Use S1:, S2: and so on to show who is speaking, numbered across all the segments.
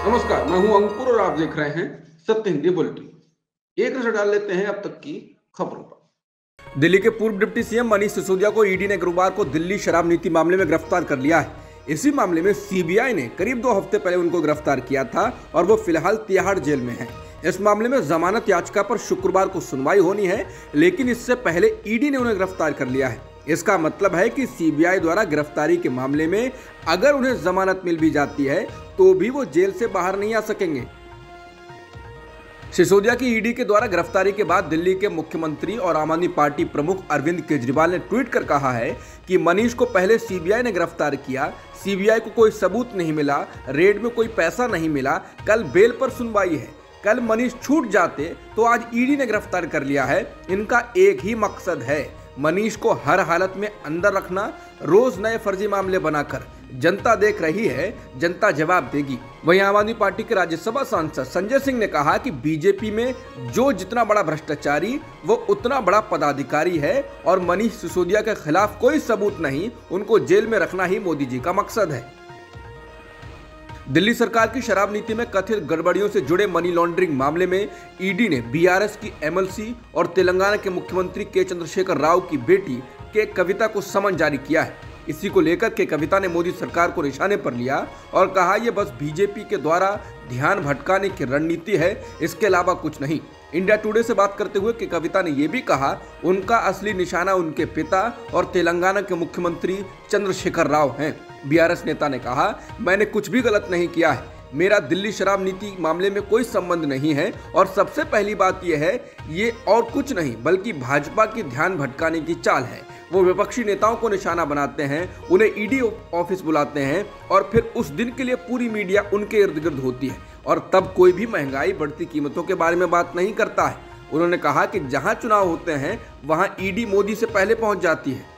S1: नमस्कार, मैं हूं अंकुर और आप देख रहे हैं सत्य हिंदी बुलेटिन। एक नजर डाल लेते हैं अब तक की खबरों पर।
S2: दिल्ली के पूर्व डिप्टी सीएम मनीष सिसोदिया को ईडी ने गुरुवार को दिल्ली शराब नीति मामले में गिरफ्तार कर लिया है। इसी मामले में सीबीआई ने करीब 2 हफ्ते पहले उनको गिरफ्तार किया था और वो फिलहाल तिहाड़ जेल में है। इस मामले में जमानत याचिका पर शुक्रवार को सुनवाई होनी है, लेकिन इससे पहले ईडी ने उन्हें गिरफ्तार कर लिया है। इसका मतलब है कि सीबीआई द्वारा गिरफ्तारी के मामले में अगर उन्हें जमानत मिल भी जाती है तो भी वो जेल से बाहर नहीं आ सकेंगे। सिसोदिया की ईडी के द्वारा गिरफ्तारी के बाद दिल्ली के मुख्यमंत्री और आम आदमी पार्टी प्रमुख अरविंद केजरीवाल ने ट्वीट कर कहा है कि मनीष को पहले सीबीआई ने गिरफ्तार किया, सीबीआई को कोई सबूत नहीं मिला, रेड में कोई पैसा नहीं मिला, कल बेल पर सुनवाई है। कल मनीष छूट जाते तो आज ईडी ने गिरफ्तार कर लिया है। इनका एक ही मकसद है, मनीष को हर हालत में अंदर रखना, रोज नए फर्जी मामले बनाकर। जनता देख रही है, जनता जवाब देगी। वहीं आम आदमी पार्टी के राज्यसभा सांसद संजय सिंह ने कहा कि बीजेपी में जो जितना बड़ा भ्रष्टाचारी वो उतना बड़ा पदाधिकारी है और मनीष सिसोदिया के खिलाफ कोई सबूत नहीं, उनको जेल में रखना ही मोदी जी का मकसद है। दिल्ली सरकार की शराब नीति में कथित गड़बड़ियों से जुड़े मनी लॉन्ड्रिंग मामले में ईडी ने बीआरएस की एमएलसी और तेलंगाना के मुख्यमंत्री के चंद्रशेखर राव की बेटी के कविता को समन जारी किया है। इसी को लेकर के कविता ने मोदी सरकार को निशाने पर लिया और कहा यह बस बीजेपी के द्वारा ध्यान भटकाने की रणनीति है, इसके अलावा कुछ नहीं। इंडिया टुडे से बात करते हुए कविता ने यह भी कहा उनका असली निशाना उनके पिता और तेलंगाना के मुख्यमंत्री चंद्रशेखर राव हैं। बीआरएस नेता ने कहा, मैंने कुछ भी गलत नहीं किया है, मेरा दिल्ली शराब नीति मामले में कोई संबंध नहीं है और सबसे पहली बात यह है, ये और कुछ नहीं बल्कि भाजपा की ध्यान भटकाने की चाल है। वो विपक्षी नेताओं को निशाना बनाते हैं, उन्हें ईडी ऑफिस बुलाते हैं और फिर उस दिन के लिए पूरी मीडिया उनके इर्द गिर्द होती है और तब कोई भी महंगाई, बढ़ती कीमतों के बारे में बात नहीं करता है। उन्होंने कहा कि जहां चुनाव होते हैं वहां ईडी मोदी से पहले पहुंच जाती है।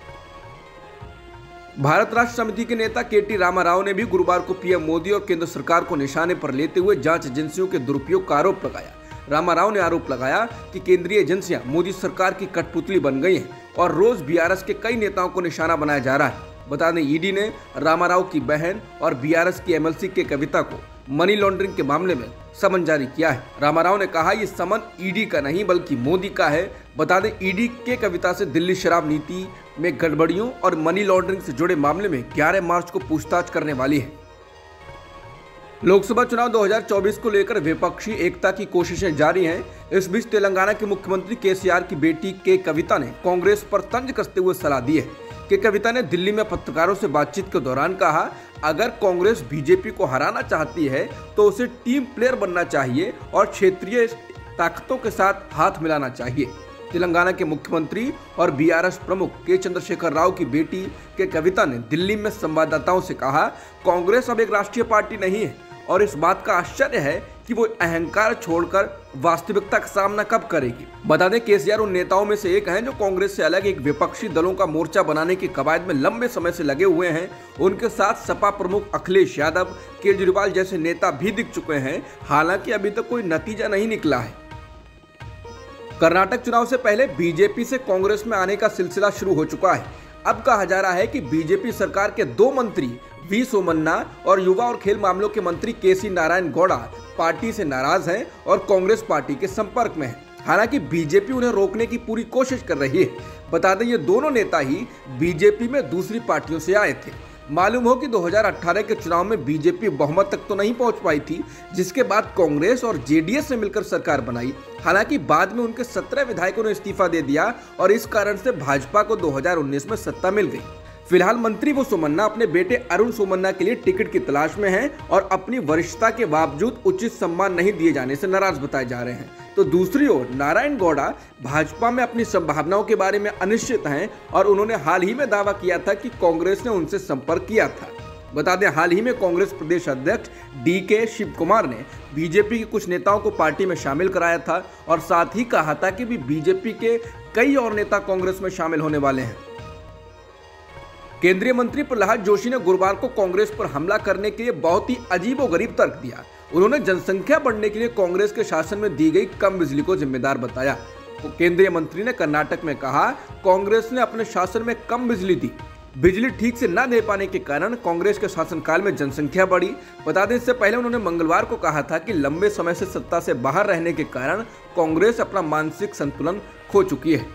S2: भारत राष्ट्र समिति के नेता केटी रामाराव ने भी गुरुवार को पीएम मोदी और केंद्र सरकार को निशाने पर लेते हुए जांच एजेंसियों के दुरुपयोग का आरोप लगाया। रामाराव ने आरोप लगाया कि केंद्रीय एजेंसियां मोदी सरकार की कठपुतली बन गई हैं और रोज बीआरएस के कई नेताओं को निशाना बनाया जा रहा है। बता दें, ईडी ने रामाराव की बहन और बीआरएस की एमएलसी के कविता को मनी लॉन्ड्रिंग के मामले में समन जारी किया है। रामाराव ने कहा ये समन ईडी का नहीं बल्कि मोदी का है। बता दें, ईडी के कविता से दिल्ली शराब नीति में गड़बड़ियों और मनी लॉन्ड्रिंग से जुड़े मामले में 11 मार्च को पूछताछ करने वाली है। लोकसभा चुनाव 2024 को लेकर विपक्षी एकता की कोशिशें जारी हैं। इस बीच तेलंगाना के मुख्यमंत्री केसीआर की बेटी के कविता ने कांग्रेस पर तंज कसते हुए सलाह दी है। के कविता ने दिल्ली में पत्रकारों से बातचीत के दौरान कहा, अगर कांग्रेस बीजेपी को हराना चाहती है तो उसे टीम प्लेयर बनना चाहिए और क्षेत्रीय ताकतों के साथ हाथ मिलाना चाहिए। तेलंगाना के मुख्यमंत्री और बीआरएस प्रमुख के चंद्रशेखर राव की बेटी के कविता ने दिल्ली में संवाददाताओं से कहा, कांग्रेस अब एक राष्ट्रीय पार्टी नहीं है और इस बात का आश्चर्य है कि वो अहंकार छोड़कर वास्तविकता का सामना कब करेगी। बता दें, केसीआर उन नेताओं में से एक हैं जो कांग्रेस से अलग एक विपक्षी दलों का मोर्चा बनाने की कवायद में लंबे समय से लगे हुए हैं। उनके साथ सपा प्रमुख अखिलेश यादव, केजरीवाल जैसे नेता भी दिख चुके हैं, हालांकि अभी तक कोई नतीजा नहीं निकला है। कर्नाटक चुनाव से पहले बीजेपी से कांग्रेस में आने का सिलसिला शुरू हो चुका है। अब कहा जा रहा है कि बीजेपी सरकार के 2 मंत्री वी सोमन्ना और युवा और खेल मामलों के मंत्री केसी नारायण गौड़ा पार्टी से नाराज हैं और कांग्रेस पार्टी के संपर्क में है। हालांकि बीजेपी उन्हें रोकने की पूरी कोशिश कर रही है। बता दें, ये दोनों नेता ही बीजेपी में दूसरी पार्टियों से आए थे। मालूम हो कि 2018 के चुनाव में बीजेपी बहुमत तक तो नहीं पहुंच पाई थी, जिसके बाद कांग्रेस और जेडीएस ने मिलकर सरकार बनाई। हालांकि बाद में उनके 17 विधायकों ने इस्तीफा दे दिया और इस कारण से भाजपा को 2019 में सत्ता मिल गई। फिलहाल मंत्री वो सोमन्ना अपने बेटे अरुण सोमन्ना के लिए टिकट की तलाश में हैं और अपनी वरिष्ठता के बावजूद उचित सम्मान नहीं दिए जाने से नाराज बताए जा रहे हैं। तो दूसरी ओर नारायण गौड़ा भाजपा में अपनी संभावनाओं के बारे में अनिश्चित हैं और उन्होंने हाल ही में दावा किया था कि कांग्रेस ने उनसे संपर्क किया था। बता दें, हाल ही में कांग्रेस प्रदेश अध्यक्ष डीके शिव कुमार ने बीजेपी के कुछ नेताओं को पार्टी में शामिल कराया था और साथ ही कहा था कि बीजेपी के कई और नेता कांग्रेस में शामिल होने वाले हैं। केंद्रीय मंत्री प्रहलाद जोशी ने गुरुवार को कांग्रेस पर हमला करने के लिए बहुत ही अजीबोगरीब तर्क दिया। उन्होंने जनसंख्या बढ़ने के लिए कांग्रेस के शासन में दी गई कम बिजली को जिम्मेदार बताया। तो केंद्रीय मंत्री ने कर्नाटक में कहा, कांग्रेस ने अपने शासन में कम बिजली दी, बिजली ठीक से न दे पाने के कारण कांग्रेस के शासनकाल में जनसंख्या बढ़ी। बता दें, इससे पहले उन्होंने मंगलवार को कहा था कि लंबे समय से सत्ता से बाहर रहने के कारण कांग्रेस अपना मानसिक संतुलन खो चुकी है।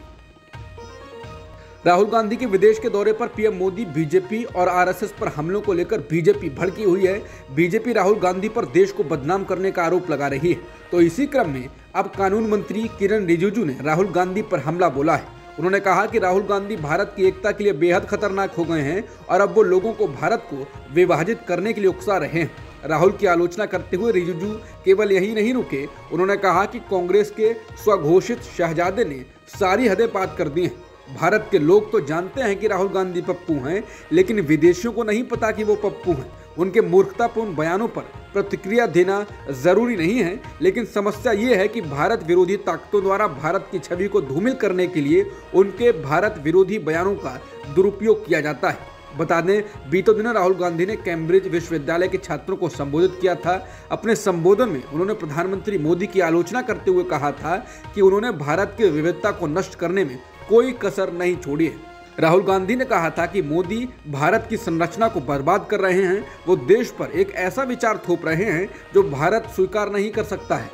S2: राहुल गांधी के विदेश के दौरे पर पीएम मोदी बीजेपी और आरएसएस पर हमलों को लेकर बीजेपी भड़की हुई है। बीजेपी राहुल गांधी पर देश को बदनाम करने का आरोप लगा रही है। तो इसी क्रम में अब कानून मंत्री किरण रिजिजू ने राहुल गांधी पर हमला बोला है। उन्होंने कहा कि राहुल गांधी भारत की एकता के लिए बेहद खतरनाक हो गए हैं और अब वो लोगों को भारत को विभाजित करने के लिए उकसा रहे हैं। राहुल की आलोचना करते हुए रिजिजू केवल यही नहीं रुके, उन्होंने कहा कि कांग्रेस के स्वघोषित शहजादे ने सारी हदें पार कर दी हैं। भारत के लोग तो जानते हैं कि राहुल गांधी पप्पू हैं, लेकिन विदेशियों को नहीं पता कि वो पप्पू हैं। उनके मूर्खतापूर्ण बयानों पर प्रतिक्रिया देना जरूरी नहीं है, लेकिन समस्या ये है कि भारत विरोधी ताकतों द्वारा भारत की छवि को धूमिल करने के लिए उनके भारत विरोधी बयानों का दुरुपयोग किया जाता है। बता दें, बीते दिनों राहुल गांधी ने कैम्ब्रिज विश्वविद्यालय के छात्रों को संबोधित किया था। अपने संबोधन में उन्होंने प्रधानमंत्री मोदी की आलोचना करते हुए कहा था कि उन्होंने भारत की विविधता को नष्ट करने में कोई कसर नहीं छोड़ी है। राहुल गांधी ने कहा था कि मोदी भारत की संरचना को बर्बाद कर रहे हैं। वो देश पर एक ऐसा विचार थोप रहे हैं जो भारत स्वीकार नहीं कर सकता है।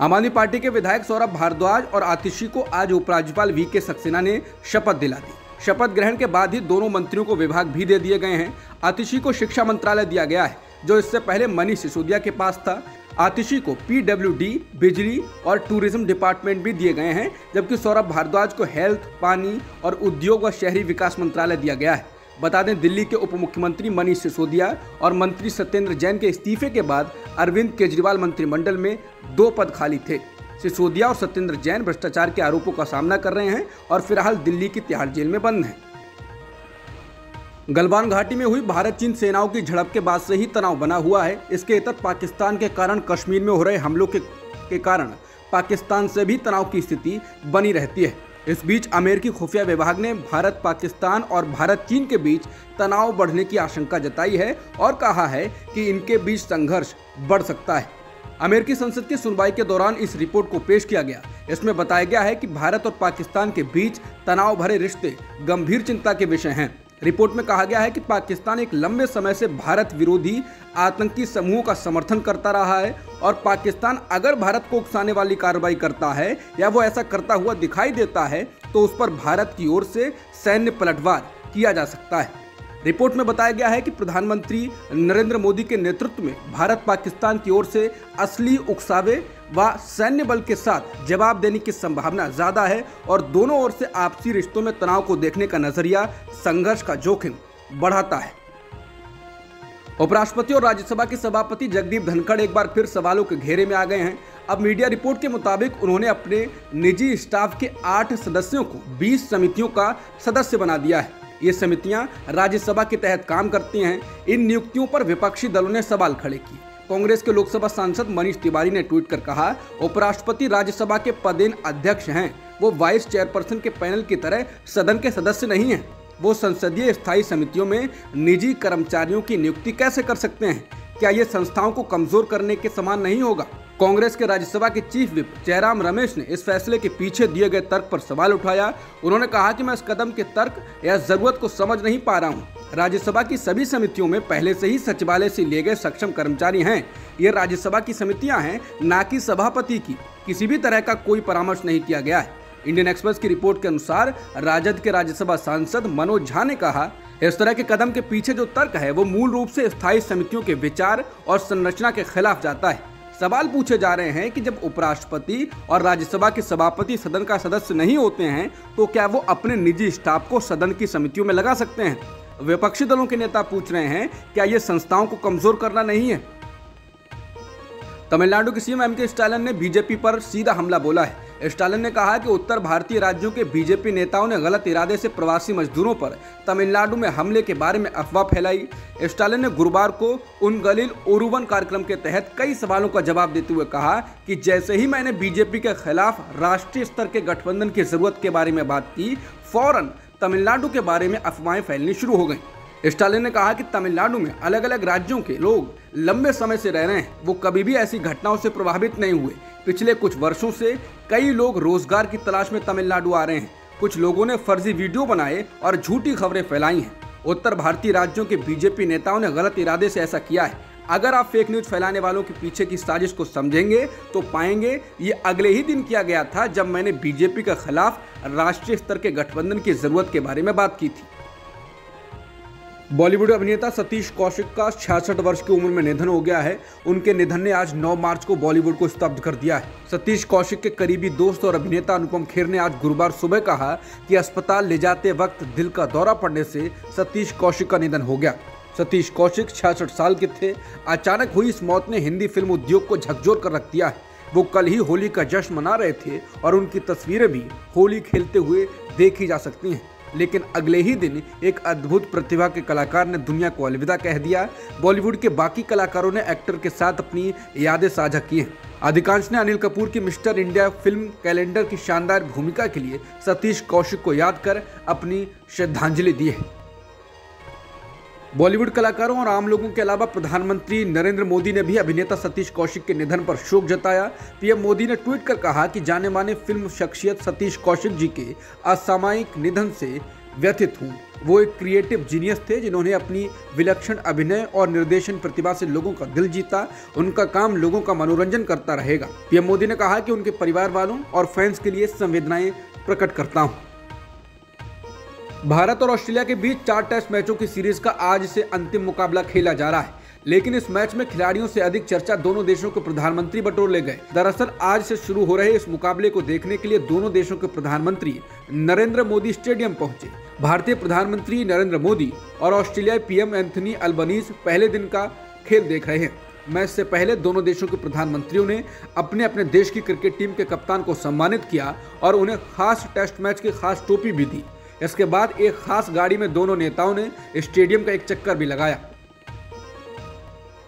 S2: आम आदमी पार्टी के विधायक सौरभ भारद्वाज और आतिशी को आज उपराज्यपाल वीके सक्सेना ने शपथ दिला दी। शपथ ग्रहण के बाद ही दोनों मंत्रियों को विभाग भी दे दिए गए हैं। आतिशी को शिक्षा मंत्रालय दिया गया है, जो इससे पहले मनीष सिसोदिया के पास था। आतिशी को पीडब्ल्यूडी, बिजली और टूरिज्म डिपार्टमेंट भी दिए गए हैं, जबकि सौरभ भारद्वाज को हेल्थ, पानी और उद्योग व शहरी विकास मंत्रालय दिया गया है। बता दें, दिल्ली के उप मुख्यमंत्री मनीष सिसोदिया और मंत्री सत्येंद्र जैन के इस्तीफे के बाद अरविंद केजरीवाल मंत्रिमंडल में 2 पद खाली थे। सिसोदिया और सत्येंद्र जैन भ्रष्टाचार के आरोपों का सामना कर रहे हैं और फिलहाल दिल्ली की तिहाड़ जेल में बंद हैं। गलवान घाटी में हुई भारत चीन सेनाओं की झड़प के बाद से ही तनाव बना हुआ है। इसके इतर पाकिस्तान के कारण कश्मीर में हो रहे हमलों के कारण पाकिस्तान से भी तनाव की स्थिति बनी रहती है। इस बीच अमेरिकी खुफिया विभाग ने भारत पाकिस्तान और भारत चीन के बीच तनाव बढ़ने की आशंका जताई है और कहा है कि इनके बीच संघर्ष बढ़ सकता है। अमेरिकी संसद की सुनवाई के दौरान इस रिपोर्ट को पेश किया गया। इसमें बताया गया है कि भारत और पाकिस्तान के बीच तनाव भरे रिश्ते गंभीर चिंता के विषय हैं। रिपोर्ट में कहा गया है कि पाकिस्तान एक लंबे समय से भारत विरोधी आतंकी समूहों का समर्थन करता रहा है और पाकिस्तान अगर भारत को उकसाने वाली कार्रवाई करता है या वो ऐसा करता हुआ दिखाई देता है तो उस पर भारत की ओर से सैन्य पलटवार किया जा सकता है। रिपोर्ट में बताया गया है कि प्रधानमंत्री नरेंद्र मोदी के नेतृत्व में भारत पाकिस्तान की ओर से असली उकसावे व सैन्य बल के साथ जवाब देने की संभावना ज्यादा है और दोनों ओर से आपसी रिश्तों में तनाव को देखने का नजरिया संघर्ष का जोखिम बढ़ाता है। उपराष्ट्रपति और राज्यसभा के सभापति जगदीप धनखड़ एक बार फिर सवालों के घेरे में आ गए हैं। अब मीडिया रिपोर्ट के मुताबिक उन्होंने अपने निजी स्टाफ के 8 सदस्यों को 20 समितियों का सदस्य बना दिया है। ये समितियां राज्यसभा के तहत काम करती हैं। इन नियुक्तियों पर विपक्षी दलों ने सवाल खड़े किए। कांग्रेस के लोकसभा सांसद मनीष तिवारी ने ट्वीट कर कहा, उपराष्ट्रपति राज्यसभा के पदेन अध्यक्ष हैं, वो वाइस चेयरपर्सन के पैनल की तरह सदन के सदस्य नहीं हैं। वो संसदीय स्थायी समितियों में निजी कर्मचारियों की नियुक्ति कैसे कर सकते हैं? क्या ये संस्थाओं को कमजोर करने के समान नहीं होगा? कांग्रेस के राज्यसभा के चीफ विप जयराम रमेश ने इस फैसले के पीछे दिए गए तर्क पर सवाल उठाया। उन्होंने कहा कि मैं इस कदम के तर्क या जरूरत को समझ नहीं पा रहा हूँ। राज्यसभा की सभी समितियों में पहले से ही सचिवालय से लिए गए सक्षम कर्मचारी हैं। ये राज्यसभा की समितियां हैं, ना कि सभापति की। किसी भी तरह का कोई परामर्श नहीं किया गया है। इंडियन एक्सप्रेस की रिपोर्ट के अनुसार राजद के राज्यसभा सांसद मनोज झा ने कहा, इस तरह के कदम के पीछे जो तर्क है वो मूल रूप से स्थायी समितियों के विचार और संरचना के खिलाफ जाता है। सवाल पूछे जा रहे हैं कि जब उपराष्ट्रपति और राज्यसभा के सभापति सदन का सदस्य नहीं होते हैं तो क्या वो अपने निजी स्टाफ को सदन की समितियों में लगा सकते हैं? विपक्षी दलों के नेता पूछ रहे हैं, क्या ये संस्थाओं को कमजोर करना नहीं है? तमिलनाडु के सीएम एम.के. स्टालिन ने बीजेपी पर सीधा हमला बोला है। स्टालिन ने कहा कि उत्तर भारतीय राज्यों के बीजेपी नेताओं ने गलत इरादे से प्रवासी मजदूरों पर तमिलनाडु में हमले के बारे में अफवाह फैलाई। स्टालिन ने गुरुवार को उनगलिल ओरुवन कार्यक्रम के तहत कई सवालों का जवाब देते हुए कहा कि जैसे ही मैंने बीजेपी के खिलाफ राष्ट्रीय स्तर के गठबंधन की जरूरत के बारे में बात की, फौरन तमिलनाडु के बारे में अफवाहें फैलनी शुरू हो गईं। स्टालिन ने कहा कि तमिलनाडु में अलग अलग राज्यों के लोग लंबे समय से रह रहे हैं, वो कभी भी ऐसी घटनाओं से प्रभावित नहीं हुए। पिछले कुछ वर्षों से कई लोग रोजगार की तलाश में तमिलनाडु आ रहे हैं। कुछ लोगों ने फर्जी वीडियो बनाए और झूठी खबरें फैलाई हैं। उत्तर भारतीय राज्यों के बीजेपी नेताओं ने गलत इरादे से ऐसा किया है। अगर आप फेक न्यूज फैलाने वालों के पीछे की साजिश को समझेंगे तो पाएंगे ये अगले ही दिन किया गया था जब मैंने बीजेपी के खिलाफ राष्ट्रीय स्तर के गठबंधन की जरूरत के बारे में बात की थी। बॉलीवुड अभिनेता सतीश कौशिक का 66 वर्ष की उम्र में निधन हो गया है। उनके निधन ने आज 9 मार्च को बॉलीवुड को स्तब्ध कर दिया है। सतीश कौशिक के करीबी दोस्त और अभिनेता अनुपम खेर ने आज गुरुवार सुबह कहा कि अस्पताल ले जाते वक्त दिल का दौरा पड़ने से सतीश कौशिक का निधन हो गया। सतीश कौशिक 66 साल के थे। अचानक हुई इस मौत ने हिंदी फिल्म उद्योग को झकझोर कर रख दिया है। वो कल ही होली का जश्न मना रहे थे और उनकी तस्वीरें भी होली खेलते हुए देखी जा सकती हैं। लेकिन अगले ही दिन एक अद्भुत प्रतिभा के कलाकार ने दुनिया को अलविदा कह दिया। बॉलीवुड के बाकी कलाकारों ने एक्टर के साथ अपनी यादें साझा की हैं। अधिकांश ने अनिल कपूर की मिस्टर इंडिया फिल्म कैलेंडर की शानदार भूमिका के लिए सतीश कौशिक को याद कर अपनी श्रद्धांजलि दी है। बॉलीवुड कलाकारों और आम लोगों के अलावा प्रधानमंत्री नरेंद्र मोदी ने भी अभिनेता सतीश कौशिक के निधन पर शोक जताया। पीएम मोदी ने ट्वीट कर कहा कि जाने माने फिल्म शख्सियत सतीश कौशिक जी के असामयिक निधन से व्यथित हूं। वो एक क्रिएटिव जीनियस थे जिन्होंने अपनी विलक्षण अभिनय और निर्देशन प्रतिभा से लोगों का दिल जीता। उनका काम लोगों का मनोरंजन करता रहेगा। पीएम मोदी ने कहा कि उनके परिवार वालों और फैंस के लिए संवेदनाएं प्रकट करता हूं। भारत और ऑस्ट्रेलिया के बीच 4 टेस्ट मैचों की सीरीज का आज से अंतिम मुकाबला खेला जा रहा है, लेकिन इस मैच में खिलाड़ियों से अधिक चर्चा दोनों देशों के प्रधानमंत्री बटोर ले गए। दरअसल आज से शुरू हो रहे इस मुकाबले को देखने के लिए दोनों देशों के प्रधानमंत्री नरेंद्र मोदी स्टेडियम पहुंचे। भारतीय प्रधानमंत्री नरेंद्र मोदी और ऑस्ट्रेलियाई पीएम एंथनी अल्बनीज पहले दिन का खेल देख रहे हैं। मैच से पहले दोनों देशों के प्रधानमंत्रियों ने अपने अपने देश की क्रिकेट टीम के कप्तान को सम्मानित किया और उन्हें खास टेस्ट मैच की खास टोपी भी दी। इसके बाद एक खास गाड़ी में दोनों नेताओं ने स्टेडियम का एक चक्कर भी लगाया।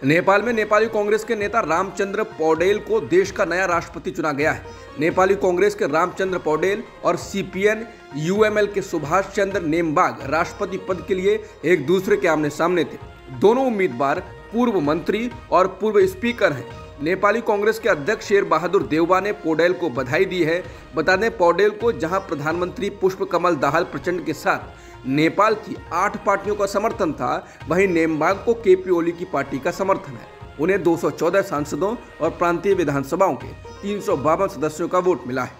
S2: नेपाल में नेपाली कांग्रेस के नेता रामचंद्र पौडेल को देश का नया राष्ट्रपति चुना गया है। नेपाली कांग्रेस के रामचंद्र पौडेल और सीपीएन यूएमएल के सुभाष चंद्र नेमबाग राष्ट्रपति पद के लिए एक दूसरे के आमने सामने थे। दोनों उम्मीदवार पूर्व मंत्री और पूर्व स्पीकर हैं। नेपाली कांग्रेस के अध्यक्ष शेर बहादुर देउबा ने पौडेल को बधाई दी है। बता दें, पौडेल को जहां प्रधानमंत्री पुष्प कमल दाहाल प्रचंड के साथ नेपाल की 8 पार्टियों का समर्थन था, वहीं नेमबाग को केपी ओली की पार्टी का समर्थन है। उन्हें 214 सांसदों और प्रांतीय विधानसभाओं के 352 सदस्यों का वोट मिला है।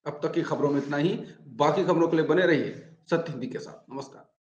S1: अब तक की खबरों में इतना ही। बाकी खबरों के लिए बने रहिए सत्य हिंदी के साथ। नमस्कार।